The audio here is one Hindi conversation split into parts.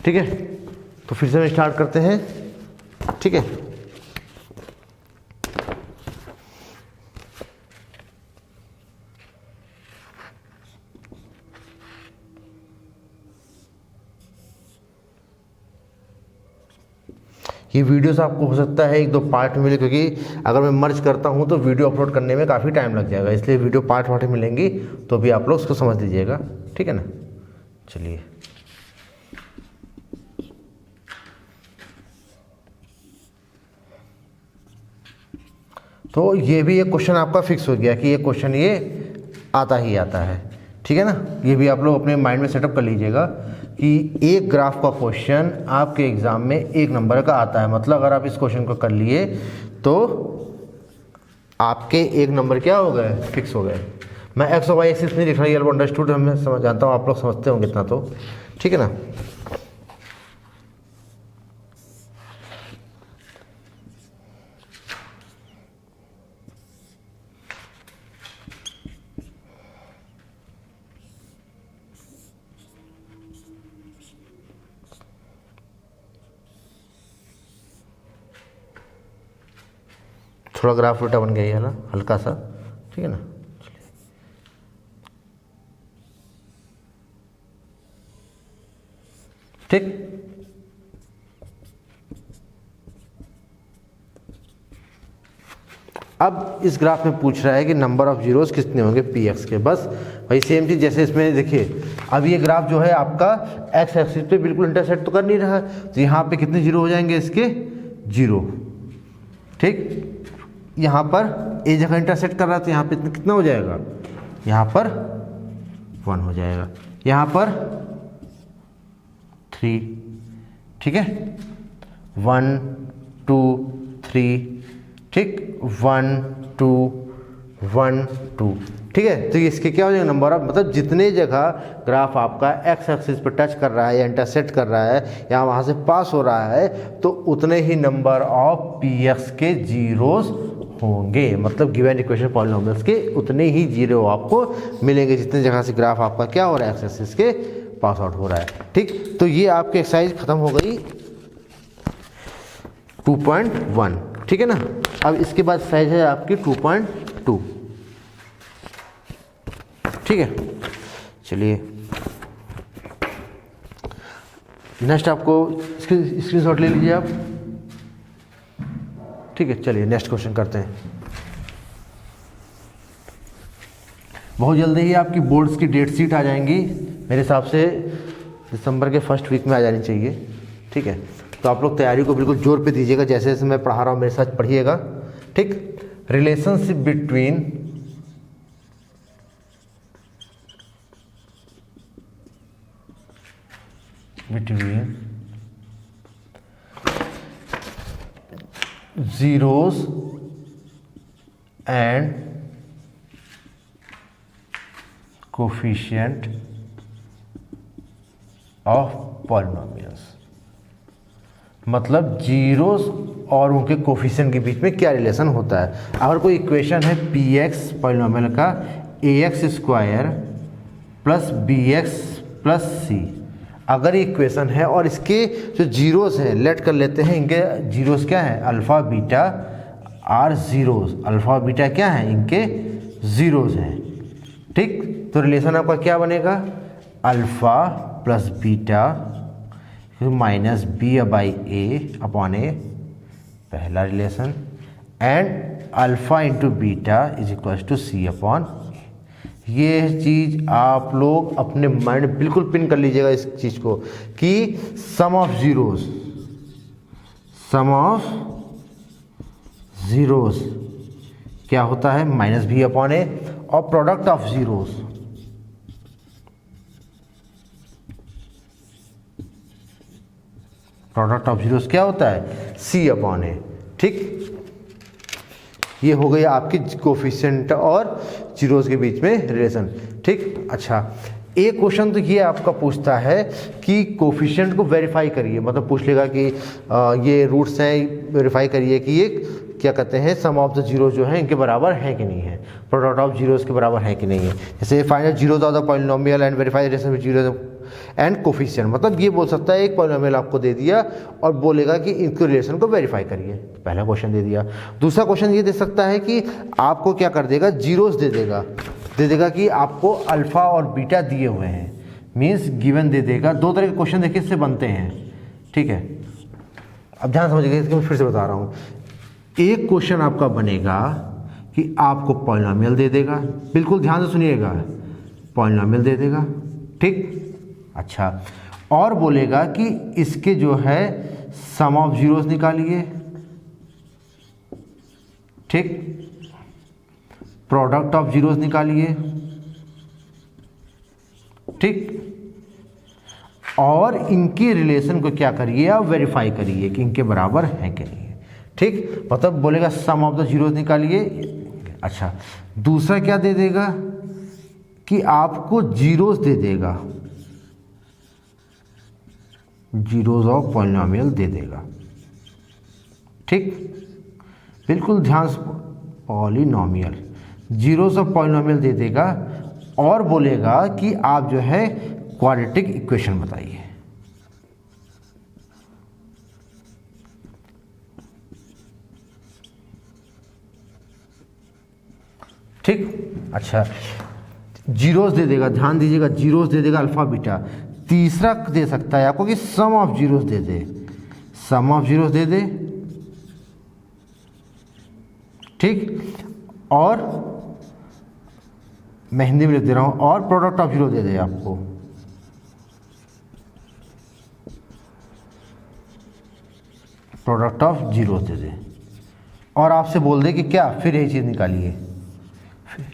ठीक है, तो फिर से हम स्टार्ट करते हैं। ठीक है, ये वीडियोस आपको हो सकता है 1-2 पार्ट में मिले, क्योंकि अगर मैं मर्ज करता हूँ तो वीडियो अपलोड करने में काफ़ी टाइम लग जाएगा, इसलिए वीडियो पार्ट में मिलेंगी, तो भी आप लोग उसको समझ लीजिएगा। ठीक है ना, चलिए तो ये भी एक क्वेश्चन आपका फिक्स हो गया कि ये क्वेश्चन ये आता ही आता है। ठीक है ना, ये भी आप लोग अपने माइंड में सेटअप कर लीजिएगा कि एक ग्राफ का क्वेश्चन आपके एग्जाम में 1 नंबर का आता है। मतलब अगर आप इस क्वेश्चन को कर लिए तो आपके 1 नंबर क्या हो गए, फिक्स हो गए। मैं एक्स और वाई एक्सिस नहीं लिख रहा, ये अंडरस्टूड, मैं समझ जानता हूँ आप लोग समझते होंगे इतना तो। ठीक है ना, थोड़ा ग्राफ उल्टा बन गया है ना, हल्का सा। ठीक है ना, ठीक। अब इस ग्राफ में पूछ रहा है कि नंबर ऑफ जीरोस कितने होंगे पी एक्स के। बस भाई सेम चीज़ जैसे इसमें देखिए, अब ये ग्राफ जो है आपका एक्स एक्सिस पे बिल्कुल इंटरसेक्ट तो कर नहीं रहा है, तो यहाँ पे कितने जीरो हो जाएंगे इसके, 0। ठीक, यहाँ पर ए जगह इंटरसेक्ट कर रहा है तो यहाँ पे कितना हो जाएगा, यहाँ पर 1 हो जाएगा, यहाँ पर 3। ठीक है, 1 2 3। ठीक, 1 2 1 2। ठीक है, तो इसके क्या हो जाएगा, नंबर ऑफ, मतलब जितने जगह ग्राफ आपका एक्स एक्सिस पर टच कर रहा है या इंटरसेक्ट कर रहा है या वहाँ से पास हो रहा है, तो उतने ही नंबर ऑफ पी एक्स के जीरोस होंगे। मतलब गिवन इक्वेशन पॉलिनोमियल्स के उतने ही जीरो आपको मिलेंगे जितने जगह से ग्राफ आपका क्या हो रहा है, एक्स एक्सिस के पास आउट हो रहा है। ठीक, तो ये आपकी एक्सरसाइज खत्म हो गई 2.1। ठीक है ना, अब इसके बाद साइज है आपकी 2.2। ठीक है, चलिए नेक्स्ट आपको स्क्रीनशॉट ले लीजिए आप। ठीक है, चलिए नेक्स्ट क्वेश्चन करते हैं। बहुत जल्दी ही आपकी बोर्ड्स की डेट शीट आ जाएंगी, मेरे हिसाब से दिसंबर के फर्स्ट वीक में आ जानी चाहिए। ठीक है, तो आप लोग तैयारी को बिल्कुल जोर पे दीजिएगा, जैसे जैसे मैं पढ़ा रहा हूँ मेरे साथ पढ़िएगा। ठीक, relationship between zeros and coefficient of polynomials। मतलब जीरोस और उनके कोफिशिएंट के बीच में क्या रिलेशन होता है। अगर कोई इक्वेशन है पी एक्स पॉलिनोमियल का a x square plus b x plus c, अगर ये इक्वेशन है और इसके जो जीरोस हैं, लेट कर लेते हैं इनके जीरोस क्या है, alpha beta are zeros. Alpha beta क्या है, इनके जीरोस हैं। ठीक, तो रिलेशन आपका क्या बनेगा, alpha plus beta minus b by a upon a, पहला relation, and alpha into beta is equal to c upon. ये चीज़ आप लोग अपने माइंड में बिल्कुल पिन कर लीजिएगा इस चीज़ को कि सम ऑफ जीरोस क्या होता है, माइनस बी अपॉन ए, और प्रोडक्ट ऑफ जीरोस क्या होता है, सी अपॉन ए। ठीक, ये हो गई आपकी कोफिशिएंट और जीरोस के बीच में रिलेशन। ठीक, अच्छा एक क्वेश्चन तो ये आपका पूछता है कि कोफिशिएंट को वेरीफाई करिए, मतलब पूछ लेगा कि ये रूट्स हैं, वेरीफाई करिए कि ये क्या कहते हैं, सम ऑफ द जीरोस जो है इनके बराबर है कि नहीं है, प्रोडक्ट ऑफ जीरोस के बराबर है कि नहीं है। जैसे find zeros of the polynomial and verify relation with zeros and coefficient, मतलब ये बोल सकता है एक पॉलिनोमियल आपको दे दिया और बोलेगा कि इनके रिलेशन को वेरीफाई करिए, पहला क्वेश्चन दे दिया। दूसरा क्वेश्चन ये दे सकता है कि आपको क्या कर देगा, जीरोस दे देगा कि आपको अल्फा और बीटा दिए हुए हैं, मीन्स गिवन दे देगा। दो तरह के क्वेश्चन देखिए इससे बनते हैं, ठीक है। अब ध्यान समझिएगा, इसको मैं फिर से बता रहा हूँ। एक क्वेश्चन आपका बनेगा कि आपको पॉलिनोमियल दे देगा, बिल्कुल ध्यान से सुनिएगा, पॉलिनोमियल दे देगा, ठीक। अच्छा, और बोलेगा कि इसके जो है सम ऑफ जीरोस निकालिए, ठीक, प्रोडक्ट ऑफ जीरोस निकालिए, ठीक, और इनके रिलेशन को क्या करिए आप वेरीफाई करिए कि इनके बराबर है कि नहीं, ठीक। मतलब बोलेगा सम ऑफ द जीरोस निकालिए। अच्छा, दूसरा क्या दे देगा कि आपको जीरोस दे देगा, जीरोस ऑफ पॉलिनोमियल दे देगा, ठीक, बिल्कुल ध्यान से, पॉलिनोमियल, जीरोस ऑफ पॉलिनोमियल दे देगा और बोलेगा कि आप जो है क्वाड्रेटिक इक्वेशन बताइए, ठीक। अच्छा, जीरोस दे देगा, ध्यान दीजिएगा, जीरोस दे देगा अल्फा बीटा। तीसरा दे सकता है आपको कि सम ऑफ जीरोस दे दे, सम ऑफ जीरोस दे दे, ठीक, और मैं हिंदी में लिख दे रहा हूं, और प्रोडक्ट ऑफ जीरो दे दे आपको, प्रोडक्ट ऑफ जीरो दे दे, और आपसे बोल दे कि क्या फिर यही चीज़ निकालिए,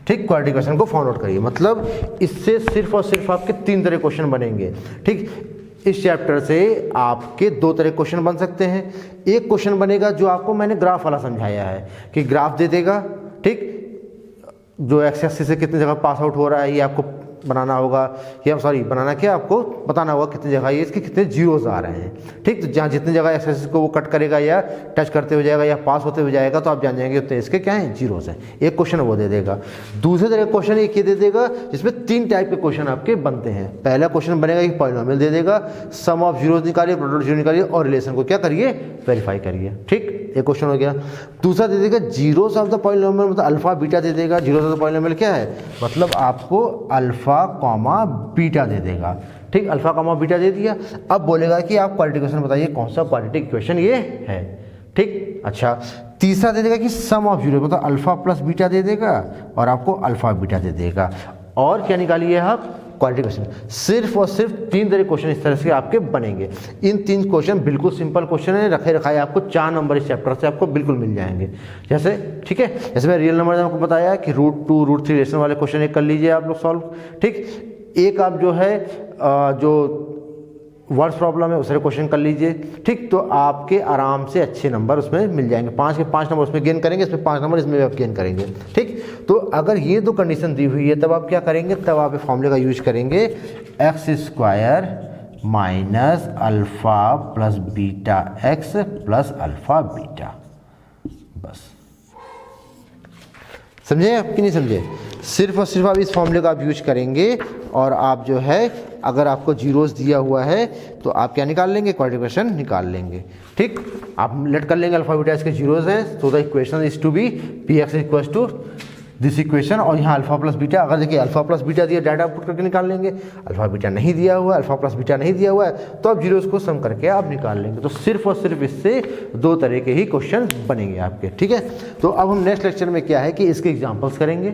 ठीक, क्वाड्रेटिक इक्वेशन को फाउंड आउट करिए। मतलब इससे सिर्फ और सिर्फ आपके 3 तरह क्वेश्चन बनेंगे, ठीक। इस चैप्टर से आपके 2 तरह क्वेश्चन बन सकते हैं। एक क्वेश्चन बनेगा जो आपको मैंने ग्राफ वाला समझाया है कि ग्राफ दे देगा, ठीक, जो एक्स एक्सिस से कितनी जगह पास आउट हो रहा है ये आपको बनाना होगा, या सॉरी बनाना क्या, आपको बताना होगा कितनी जगह ये इसके कितने जीरोस आ रहे हैं, ठीक। तो जहाँ जितनी जगह एक्स एक्सिस को वो कट करेगा या टच करते हुए जाएगा या पास होते हुए जाएगा तो आप जान जाएंगे उतने इसके क्या हैं, जीरोस हैं। एक क्वेश्चन वो दे देगा। दूसरे तरह का क्वेश्चन एक ये दे देगा जिसमें 3 टाइप के क्वेश्चन आपके बनते हैं। पहला क्वेश्चन बनेगा कि पॉलिनोमियल दे देगा, सम ऑफ जीरोस निकालिए, प्रोडक्ट जीरो निकालिए और रिलेशन को क्या करिए, वेरीफाई करिए, ठीक, एक क्वेश्चन हो गया। दूसरा दे देगा जीरोस ऑफ द पॉलिनोमियल, मतलब अल्फा बीटा दे देगा। जीरोस ऑफ द पॉलिनोमियल क्या है, मतलब आपको अल्फा कॉमा बीटा दे देगा, ठीक, अल्फा कॉमा बीटा दे दिया। अब बोलेगा कि आप क्वाड्रेटिक इक्वेशन बताइए कौन सा क्वाड्रेटिक इक्वेशन ये है, ठीक। अच्छा, तीसरा दे देगा कि सम ऑफ जीरो, मतलब अल्फा प्लस बीटा दे देगा और आपको अल्फा बीटा दे देगा, और क्या निकालिए आप, क्वाड्रेटिक क्वेश्चन। सिर्फ और सिर्फ 3 तरह क्वेश्चन इस तरह से आपके बनेंगे। इन 3 क्वेश्चन बिल्कुल सिंपल क्वेश्चन है, रखे रखाए आपको 4 नंबर इस चैप्टर से आपको बिल्कुल मिल जाएंगे। जैसे, ठीक है, जैसे मैं रियल नंबर ने आपको बताया कि √2 √3 रिलेशन वाले क्वेश्चन एक कर लीजिए आप लोग सॉल्व, ठीक। एक आप जो है जो वर्ड्स प्रॉब्लम है उससे क्वेश्चन कर लीजिए, ठीक। तो आपके आराम से अच्छे नंबर उसमें मिल जाएंगे, 5 के 5 नंबर उसमें गेन करेंगे, इसमें 5 नंबर इसमें भी आप गेन करेंगे, ठीक। तो अगर ये 2 कंडीशन दी हुई है तब आप क्या करेंगे, तब आप फॉर्मूले का यूज करेंगे, x² minus alpha plus beta x plus alpha beta, बस। समझे आप कि नहीं समझे? सिर्फ और सिर्फ आप इस फॉर्मूले का आप यूज करेंगे और आप जो है अगर आपको जीरोस दिया हुआ है तो आप क्या निकाल लेंगे, क्वाड्रेटिक इक्वेशन निकाल लेंगे, ठीक। आप लेट कर लेंगे अल्फा बीटा इसके जीरोस हैं, so the equation is to be px equals to this equation, और यहाँ अल्फा प्लस बीटा, अगर देखिए अल्फा प्लस बीटा दिया डाटा पुट करके निकाल लेंगे, अल्फा बीटा नहीं दिया हुआ है, अल्फा प्लस बीटा नहीं दिया हुआ है तो आप जीरोस को सम करके आप निकाल लेंगे। तो सिर्फ और सिर्फ इससे 2 तरह के ही क्वेश्चन बनेंगे आपके, ठीक है। तो अब हम नेक्स्ट लेक्चर में क्या है कि इसके एग्जाम्पल्स करेंगे,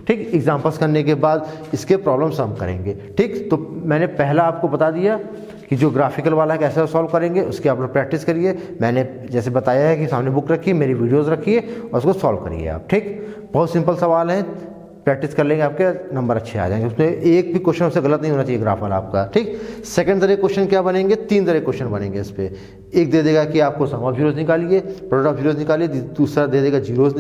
ठीक। एग्जाम्पल्स करने के बाद इसके प्रॉब्लम सम करेंगे, ठीक। तो मैंने पहला आपको बता दिया कि जो ग्राफिकल वाला है कैसे सॉल्व करेंगे, उसकी आप लोग प्रैक्टिस करिए। मैंने जैसे बताया है कि सामने बुक रखिए, मेरी वीडियोस रखिए और उसको सॉल्व करिए आप, ठीक। बहुत सिंपल सवाल है, प्रैक्टिस कर लेंगे आपके नंबर अच्छे आ जाएंगे, उसमें एक भी क्वेश्चन उससे गलत नहीं होना चाहिए ग्राफ वाला आपका, ठीक। सेकंड तरह क्वेश्चन क्या बनेंगे, 3 तरह क्वेश्चन बनेंगे इस पे। एक दे देगा कि आपको सम ऑफ जीरोस निकालिए, प्रोडक्ट ऑफ जीरोस निकालिए, दूसरा दे देगा जीरोस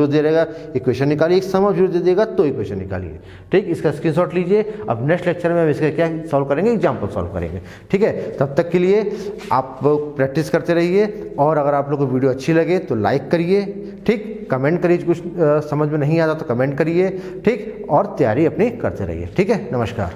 दे देगा, इक्वेशन निकालिए, एक सम ऑफ जीरोस दे देगा तो इक्वेशन निकालिए, ठीक। इसका स्क्रीनशॉट लीजिए। अब नेक्स्ट लेक्चर में हम इसका क्या सॉल्व करेंगे, एग्जाम्पल सॉल्व करेंगे, ठीक है। तब तक के लिए आप प्रैक्टिस करते रहिए, और अगर आप लोग को वीडियो अच्छी लगे तो लाइक करिए, ठीक। कमेंट करिए, कुछ समझ में नहीं आता तो कमेंट करिए, ठीक। और तैयारी अपनी करते रहिए, ठीक है। नमस्कार।